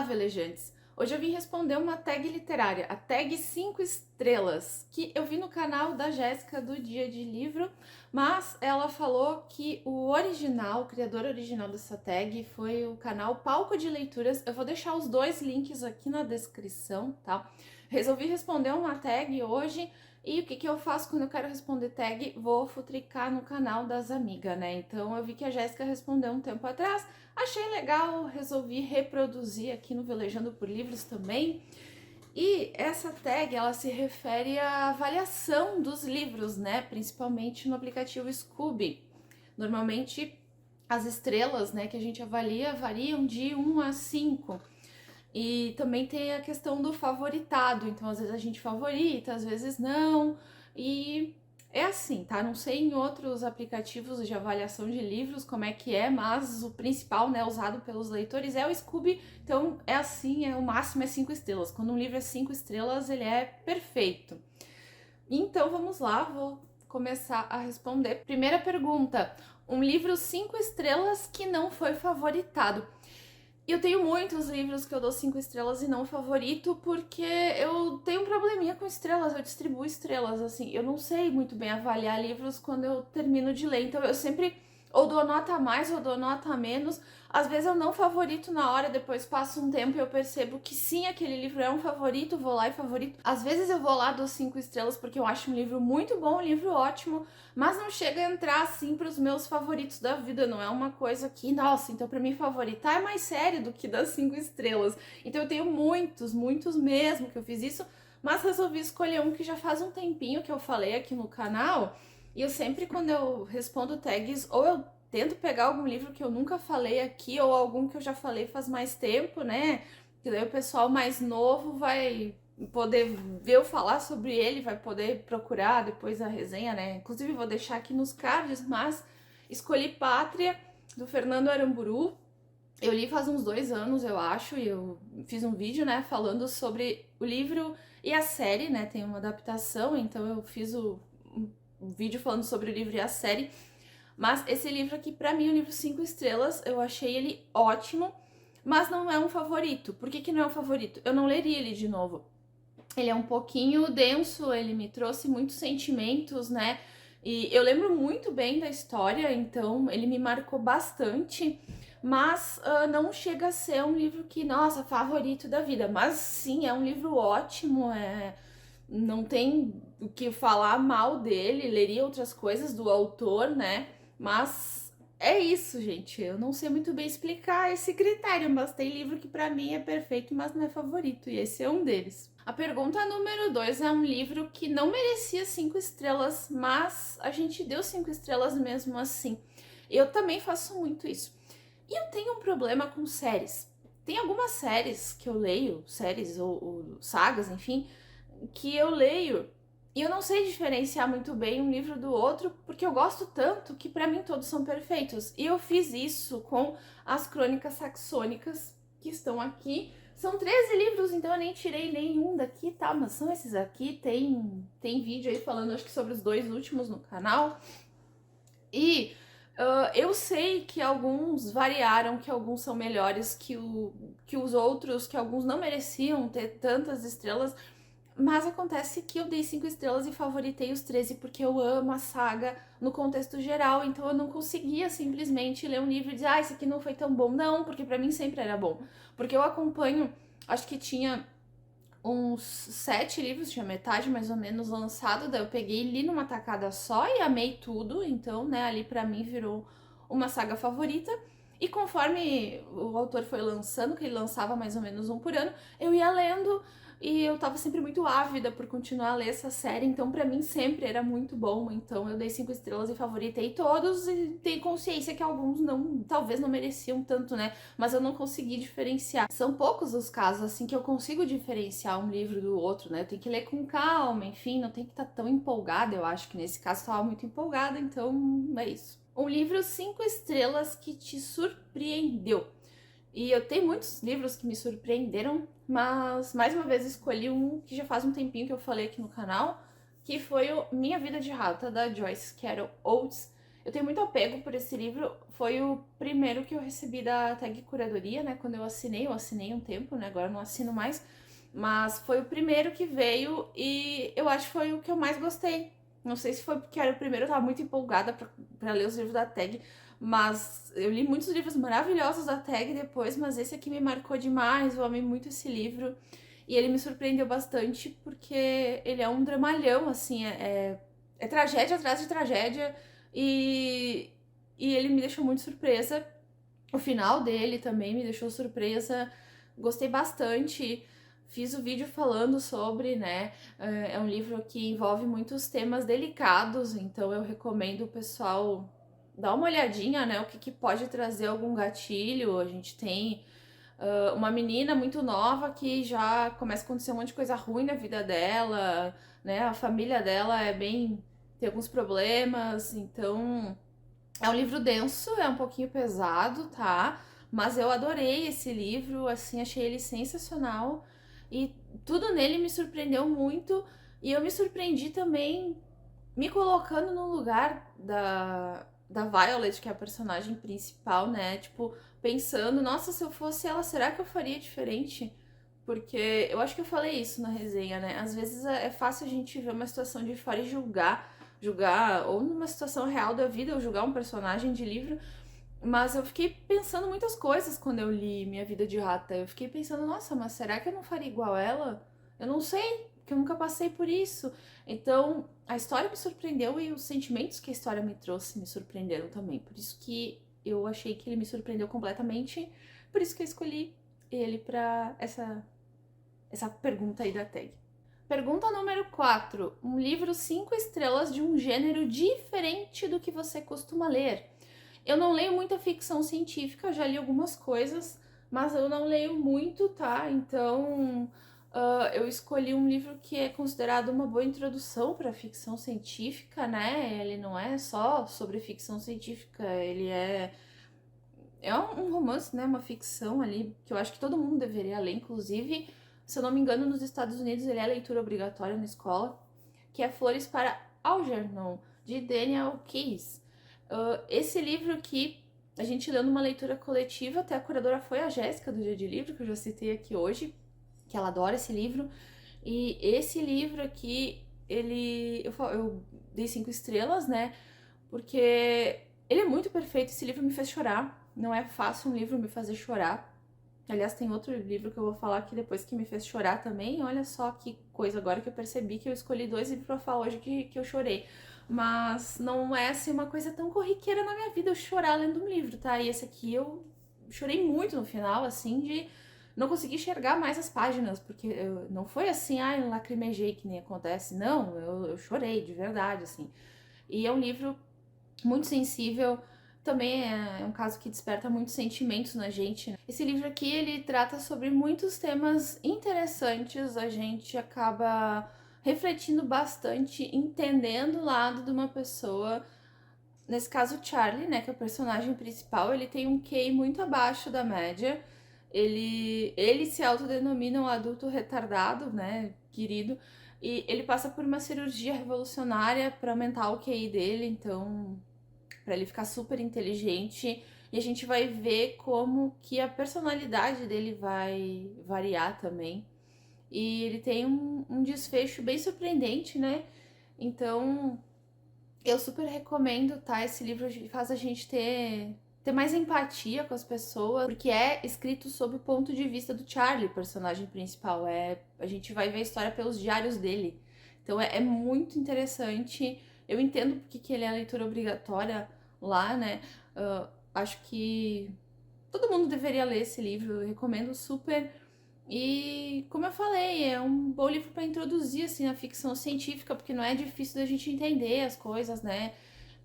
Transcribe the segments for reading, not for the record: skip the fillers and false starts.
velejantes! Hoje eu vim responder uma tag literária, a tag 5 estrelas, que eu vi no canal da Jéssica do Dia de Livro, mas ela falou que o original, o criador original dessa tag foi o canal Palco de Leituras. Eu vou deixar os dois links aqui na descrição, tá? Resolvi responder uma tag hoje. E o que eu faço quando eu quero responder tag? Vou futricar no canal das amigas, né? Então eu vi que a Jéssica respondeu um tempo atrás, achei legal, resolvi reproduzir aqui no Velejando por Livros também. E essa tag, ela se refere à avaliação dos livros, né? Principalmente no aplicativo Scoob. Normalmente as estrelas, né, que a gente avalia variam de 1 a 5. E também tem a questão do favoritado, então às vezes a gente favorita, às vezes não, e é assim, tá? Não sei em outros aplicativos de avaliação de livros como é que é, mas o principal, né, usado pelos leitores é o Scoob, então é assim, o máximo é 5 estrelas. Quando um livro é 5 estrelas, ele é perfeito. Então vamos lá, vou começar a responder. Primeira pergunta, um livro 5 estrelas que não foi favoritado. Eu tenho muitos livros que eu dou 5 estrelas e não favorito, porque eu tenho um probleminha com estrelas, eu distribuo estrelas, assim, eu não sei muito bem avaliar livros quando eu termino de ler, então eu sempre ou dou nota a mais ou dou nota a menos. Às vezes eu não favorito na hora, depois passa um tempo e eu percebo que sim, aquele livro é um favorito, vou lá e favorito. Às vezes eu vou lá, dou 5 estrelas porque eu acho um livro muito bom, um livro ótimo, mas não chega a entrar assim pros meus favoritos da vida, não é uma coisa que, nossa, então pra mim favoritar é mais sério do que dar 5 estrelas. Então eu tenho muitos mesmo que eu fiz isso, mas resolvi escolher um que já faz um tempinho que eu falei aqui no canal. E eu sempre, quando eu respondo tags, ou eu tento pegar algum livro que eu nunca falei aqui, ou algum que eu já falei faz mais tempo, né? Que daí o pessoal mais novo vai poder ver eu falar sobre ele, vai poder procurar depois a resenha, né? Inclusive vou deixar aqui nos cards, mas escolhi Pátria, do Fernando Aramburu. Eu li faz uns 2 anos, eu acho, e eu fiz um vídeo, né, falando sobre o livro e a série, né? Tem uma adaptação, então eu fiz um vídeo falando sobre o livro e a série. Mas esse livro aqui, pra mim, é um livro 5 estrelas, eu achei ele ótimo, mas não é um favorito. Por que não é um favorito? Eu não leria ele de novo. Ele é um pouquinho denso, ele me trouxe muitos sentimentos, né? E eu lembro muito bem da história, então ele me marcou bastante, mas não chega a ser um livro que, nossa, favorito da vida. Mas sim, é um livro ótimo, não tem o que falar mal dele, leria outras coisas do autor, né? Mas é isso, gente. Eu não sei muito bem explicar esse critério, mas tem livro que pra mim é perfeito, mas não é favorito, e esse é um deles. A pergunta número 2 é um livro que não merecia 5 estrelas, mas a gente deu 5 estrelas mesmo assim. Eu também faço muito isso. E eu tenho um problema com séries. Tem algumas séries que eu leio, séries ou sagas, enfim, que eu leio e eu não sei diferenciar muito bem um livro do outro, porque eu gosto tanto que pra mim todos são perfeitos. E eu fiz isso com as Crônicas Saxônicas, que estão aqui. São 13 livros, então eu nem tirei nenhum daqui, tá? Mas são esses aqui, tem vídeo aí falando, acho que sobre os 2 últimos no canal. E eu sei que alguns variaram, que alguns são melhores que os outros, que alguns não mereciam ter tantas estrelas. Mas acontece que eu dei 5 estrelas e favoritei os 13 porque eu amo a saga no contexto geral, então eu não conseguia simplesmente ler um livro e dizer, esse aqui não foi tão bom. Não, porque pra mim sempre era bom. Porque eu acompanho, acho que tinha uns 7 livros, tinha metade mais ou menos lançado, daí eu peguei e li numa tacada só e amei tudo, então, né, ali pra mim virou uma saga favorita. E conforme o autor foi lançando, que ele lançava mais ou menos um por ano, eu ia lendo e eu tava sempre muito ávida por continuar a ler essa série, então pra mim sempre era muito bom, então eu dei 5 estrelas e favoritei todos e tenho consciência que alguns não, talvez não mereciam tanto, né, mas eu não consegui diferenciar. São poucos os casos, assim, que eu consigo diferenciar um livro do outro, né, eu tenho que ler com calma, enfim, não tem que estar tão empolgada, eu acho que nesse caso eu tava muito empolgada, então é isso. Um livro 5 estrelas que te surpreendeu. E eu tenho muitos livros que me surpreenderam, mas mais uma vez escolhi um que já faz um tempinho que eu falei aqui no canal, que foi o Minha Vida de Rata, da Joyce Carol Oates. Eu tenho muito apego por esse livro. Foi o primeiro que eu recebi da Tag Curadoria, né? Quando eu assinei um tempo, né? Agora eu não assino mais. Mas foi o primeiro que veio e eu acho que foi o que eu mais gostei. Não sei se foi porque era o primeiro, eu tava muito empolgada pra ler os livros da Tag. Mas eu li muitos livros maravilhosos da Tag depois, mas esse aqui me marcou demais. Eu amei muito esse livro. E ele me surpreendeu bastante porque ele é um dramalhão, assim, é tragédia atrás de tragédia. E, e ele me deixou muito surpresa. O final dele também me deixou surpresa. Gostei bastante. Fiz o vídeo falando sobre, né? É um livro que envolve muitos temas delicados, então eu recomendo o pessoal dar uma olhadinha, né? O que pode trazer algum gatilho. A gente tem uma menina muito nova que já começa a acontecer um monte de coisa ruim na vida dela, né? A família dela tem alguns problemas, então é um livro denso, é um pouquinho pesado, tá? Mas eu adorei esse livro, assim, achei ele sensacional e tudo nele me surpreendeu muito e eu me surpreendi também me colocando no lugar da Violet, que é a personagem principal, né? Tipo, pensando, nossa, se eu fosse ela, será que eu faria diferente? Porque eu acho que eu falei isso na resenha, né? Às vezes é fácil a gente ver uma situação de fora e julgar, ou numa situação real da vida, ou julgar um personagem de livro, mas eu fiquei pensando muitas coisas quando eu li Minha Vida de Rata. Eu fiquei pensando, nossa, mas será que eu não faria igual ela? Eu não sei, porque eu nunca passei por isso. Então, a história me surpreendeu e os sentimentos que a história me trouxe me surpreenderam também. Por isso que eu achei que ele me surpreendeu completamente. Por isso que eu escolhi ele pra essa pergunta aí da tag. Pergunta número 4. Um livro 5 estrelas de um gênero diferente do que você costuma ler. Eu não leio muita ficção científica, já li algumas coisas, mas eu não leio muito, tá? Então, eu escolhi um livro que é considerado uma boa introdução para ficção científica, né? Ele não é só sobre ficção científica, ele é um romance, né? Uma ficção ali que eu acho que todo mundo deveria ler, inclusive, se eu não me engano, nos Estados Unidos ele é leitura obrigatória na escola, que é Flores para Algernon, de Daniel Keyes. Esse livro aqui, a gente leu numa leitura coletiva, até a curadora foi a Jéssica do Dia de Livro, que eu já citei aqui hoje, que ela adora esse livro. E esse livro aqui, eu dei 5 estrelas, né? Porque ele é muito perfeito, esse livro me fez chorar. Não é fácil um livro me fazer chorar. Aliás, tem outro livro que eu vou falar aqui depois que me fez chorar também. Olha só que coisa agora que eu percebi que eu escolhi 2 livros pra falar hoje que eu chorei. Mas não é assim uma coisa tão corriqueira na minha vida eu chorar lendo um livro, tá? E esse aqui eu chorei muito no final, assim, de não conseguir enxergar mais as páginas, porque não foi assim, ah, eu lacrimejei que nem acontece. Não, eu chorei de verdade, assim. E é um livro muito sensível, também é um caso que desperta muitos sentimentos na gente, né? Esse livro aqui, ele trata sobre muitos temas interessantes, a gente acaba refletindo bastante, entendendo o lado de uma pessoa. Nesse caso, o Charlie, né, que é o personagem principal, ele tem um QI muito abaixo da média. Ele se autodenomina um adulto retardado, né, querido, e ele passa por uma cirurgia revolucionária para aumentar o QI dele, então para ele ficar super inteligente. E a gente vai ver como que a personalidade dele vai variar também. E ele tem um desfecho bem surpreendente, né? Então, eu super recomendo, tá? Esse livro faz a gente ter mais empatia com as pessoas, porque é escrito sob o ponto de vista do Charlie, o personagem principal. A gente vai ver a história pelos diários dele. Então é muito interessante. Eu entendo porque que ele é a leitura obrigatória lá, né? Acho que todo mundo deveria ler esse livro, eu recomendo super. E, como eu falei, é um bom livro para introduzir assim a ficção científica, porque não é difícil da gente entender as coisas, né?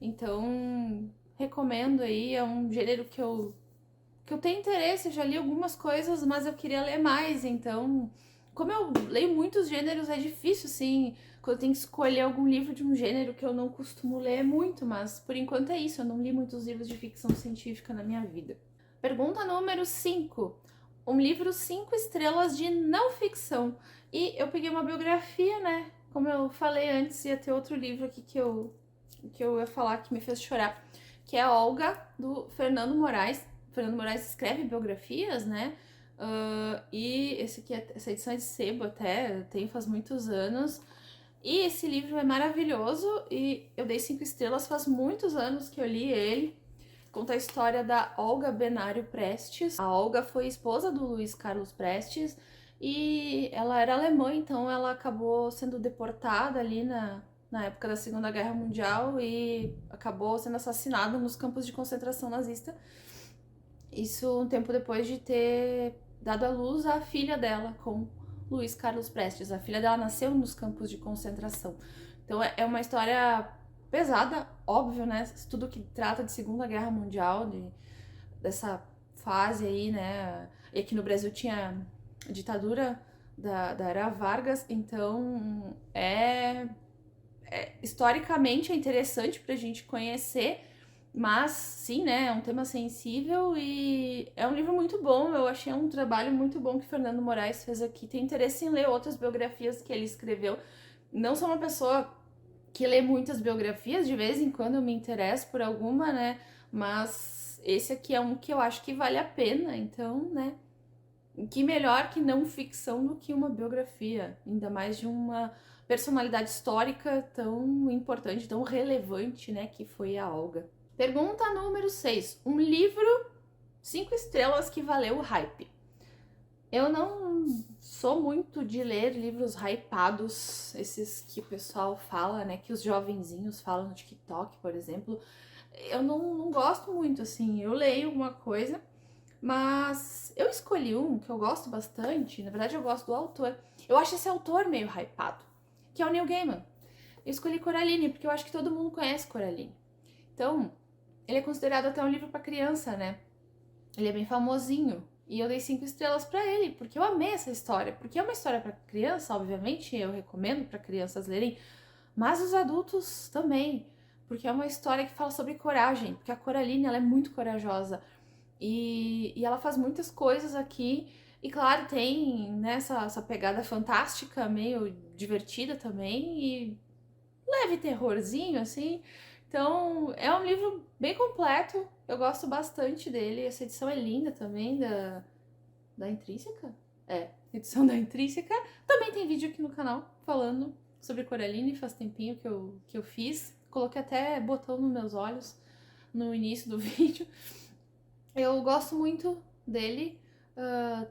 Então, recomendo aí, é um gênero que eu tenho interesse, eu já li algumas coisas, mas eu queria ler mais, então, como eu leio muitos gêneros, é difícil, assim, quando eu tenho que escolher algum livro de um gênero que eu não costumo ler muito, mas por enquanto é isso, eu não li muitos livros de ficção científica na minha vida. Pergunta número 5. Um livro 5 estrelas de não ficção. E eu peguei uma biografia, né? Como eu falei antes, ia ter outro livro aqui que eu ia falar que me fez chorar, que é a Olga, do Fernando Moraes. O Fernando Moraes escreve biografias, né? E esse aqui, essa edição é de sebo até, tem faz muitos anos. E esse livro é maravilhoso e eu dei 5 estrelas, faz muitos anos que eu li ele. Conta a história da Olga Benário Prestes. A Olga foi esposa do Luiz Carlos Prestes e ela era alemã, então ela acabou sendo deportada ali na época da Segunda Guerra Mundial e acabou sendo assassinada nos campos de concentração nazista. Isso um tempo depois de ter dado à luz a filha dela com Luiz Carlos Prestes. A filha dela nasceu nos campos de concentração. Então é uma história pesada, óbvio, né? Tudo que trata de Segunda Guerra Mundial, dessa fase aí, né? E aqui no Brasil tinha a ditadura da era Vargas, então historicamente é interessante pra gente conhecer, mas sim, né? É um tema sensível e é um livro muito bom. Eu achei um trabalho muito bom que Fernando Moraes fez aqui. Tenho interesse em ler outras biografias que ele escreveu. Não sou uma pessoa que lê muitas biografias, de vez em quando eu me interesso por alguma, né? Mas esse aqui é um que eu acho que vale a pena, então, né? Que melhor que não ficção do que uma biografia, ainda mais de uma personalidade histórica tão importante, tão relevante, né? Que foi a Olga. Pergunta número 6. Um livro 5 estrelas que valeu o hype. Eu não sou muito de ler livros hypados, esses que o pessoal fala, né, que os jovenzinhos falam no TikTok, por exemplo. Eu não gosto muito, assim, eu leio uma coisa, mas eu escolhi um que eu gosto bastante, na verdade eu gosto do autor. Eu acho esse autor meio hypado, que é o Neil Gaiman. Eu escolhi Coraline, porque eu acho que todo mundo conhece Coraline. Então, ele é considerado até um livro para criança, né? Ele é bem famosinho. E eu dei 5 estrelas pra ele, porque eu amei essa história. Porque é uma história pra criança, obviamente, eu recomendo pra crianças lerem, mas os adultos também. Porque é uma história que fala sobre coragem, porque a Coraline, ela é muito corajosa. E ela faz muitas coisas aqui. E claro, tem, né, essa pegada fantástica, meio divertida também. E leve terrorzinho, assim. Então, é um livro bem completo. Eu gosto bastante dele. Essa edição é linda também, da Intrínseca? É, edição da Intrínseca. Também tem vídeo aqui no canal falando sobre Coraline. Faz tempinho que eu fiz. Coloquei até botão nos meus olhos no início do vídeo. Eu gosto muito dele.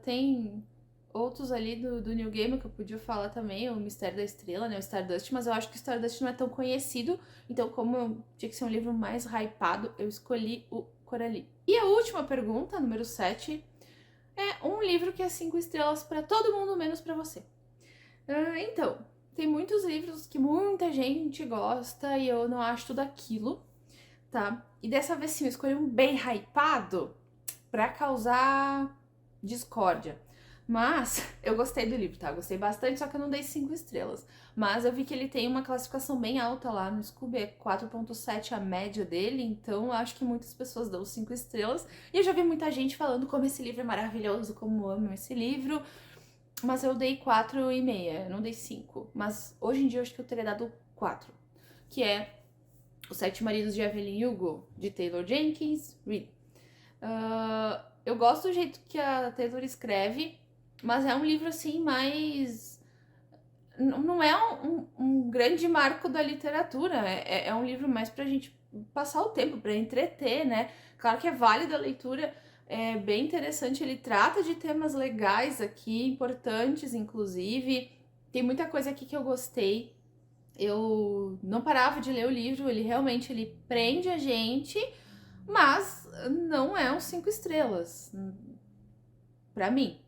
Tem outros ali do New Game que eu podia falar também, o Mistério da Estrela, né, o Stardust, mas eu acho que o Stardust não é tão conhecido, então como tinha que ser um livro mais hypado, eu escolhi o Coraline. E a última pergunta, número 7, é um livro que é 5 estrelas para todo mundo, menos para você. Então, tem muitos livros que muita gente gosta e eu não acho tudo aquilo, tá? E dessa vez sim, eu escolhi um bem hypado pra causar discórdia. Mas eu gostei do livro, tá? Gostei bastante, só que eu não dei 5 estrelas. Mas eu vi que ele tem uma classificação bem alta lá no Scooby, é 4.7 a média dele, então acho que muitas pessoas dão 5 estrelas. E eu já vi muita gente falando como esse livro é maravilhoso, como amo esse livro. Mas eu dei 4,5, eu não dei 5. Mas hoje em dia eu acho que eu teria dado 4. Que é Os Sete Maridos de Evelyn Hugo, de Taylor Jenkins Reid. Eu gosto do jeito que a Taylor escreve, mas é um livro assim mais... Não é um grande marco da literatura, é um livro mais pra gente passar o tempo, pra entreter, né? Claro que é válida a leitura, é bem interessante, ele trata de temas legais aqui, importantes inclusive, tem muita coisa aqui que eu gostei. Eu não parava de ler o livro, ele realmente ele prende a gente, mas não é um 5 estrelas. Pra mim.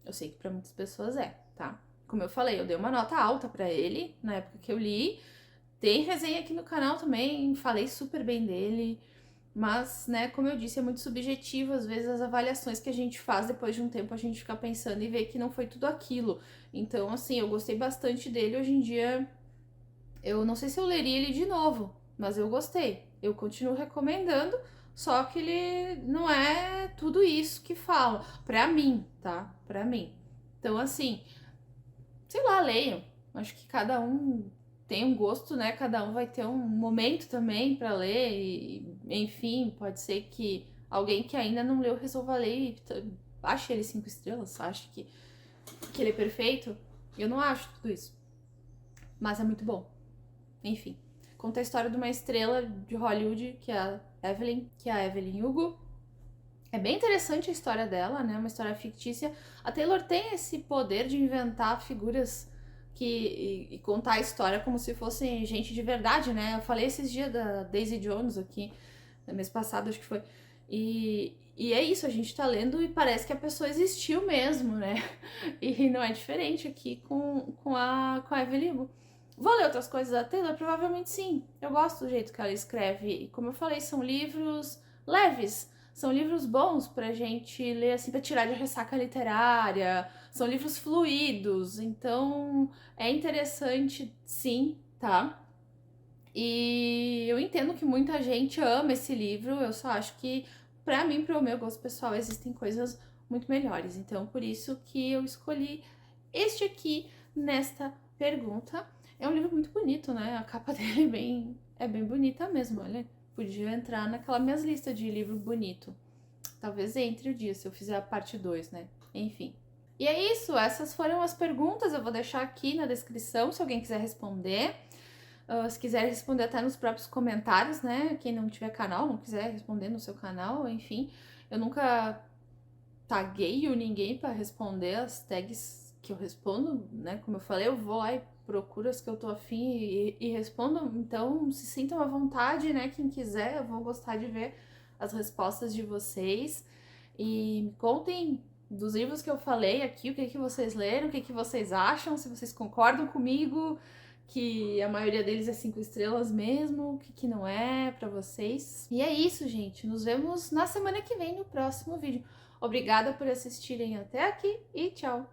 Eu sei que pra muitas pessoas é, tá? Como eu falei, eu dei uma nota alta pra ele na época que eu li. Tem resenha aqui no canal também, falei super bem dele. Mas, né, como eu disse, é muito subjetivo. Às vezes as avaliações que a gente faz depois de um tempo a gente fica pensando e vê que não foi tudo aquilo. Então, assim, eu gostei bastante dele. Hoje em dia, eu não sei se eu leria ele de novo, mas eu gostei. Eu continuo recomendando, só que ele não é tudo isso que fala. Pra mim, tá? Pra mim. Então, assim, sei lá, leiam. Acho que cada um tem um gosto, né? Cada um vai ter um momento também para ler e, enfim, pode ser que alguém que ainda não leu resolva ler e ache ele 5 estrelas, ache que ele é perfeito. Eu não acho tudo isso, mas é muito bom. Enfim, conta a história de uma estrela de Hollywood, que é a Evelyn Hugo. É bem interessante a história dela, né? Uma história fictícia. A Taylor tem esse poder de inventar figuras e contar a história como se fossem gente de verdade, né? Eu falei esses dias da Daisy Jones aqui, no mês passado, acho que foi. E é isso, a gente tá lendo e parece que a pessoa existiu mesmo, né? E não é diferente aqui com a Evelyn Hugo. Vou ler outras coisas da Taylor? Provavelmente sim. Eu gosto do jeito que ela escreve. E como eu falei, são livros leves. São livros bons pra gente ler, assim, pra tirar de ressaca literária. São livros fluidos. Então, é interessante, sim, tá? E eu entendo que muita gente ama esse livro. Eu só acho que, pra mim, pro meu gosto pessoal, existem coisas muito melhores. Então, por isso que eu escolhi este aqui nesta pergunta. É um livro muito bonito, né? A capa dele é bem bonita mesmo, olha. Podia entrar naquela minha lista de livro bonito. Talvez entre o dia, se eu fizer a parte 2, né? Enfim. E é isso, essas foram as perguntas. Eu vou deixar aqui na descrição se alguém quiser responder. Se quiser responder até nos próprios comentários, né? Quem não tiver canal, não quiser responder no seu canal, enfim. Eu nunca tagueio ninguém para responder as tags que eu respondo, né? Como eu falei, eu vou lá e procuro as que eu tô afim e respondo. Então, se sintam à vontade, né? Quem quiser, eu vou gostar de ver as respostas de vocês. E me contem dos livros que eu falei aqui, o que vocês leram, o que vocês acham, se vocês concordam comigo, que a maioria deles é 5 estrelas mesmo, o que não é pra vocês. E é isso, gente. Nos vemos na semana que vem no próximo vídeo. Obrigada por assistirem até aqui e tchau!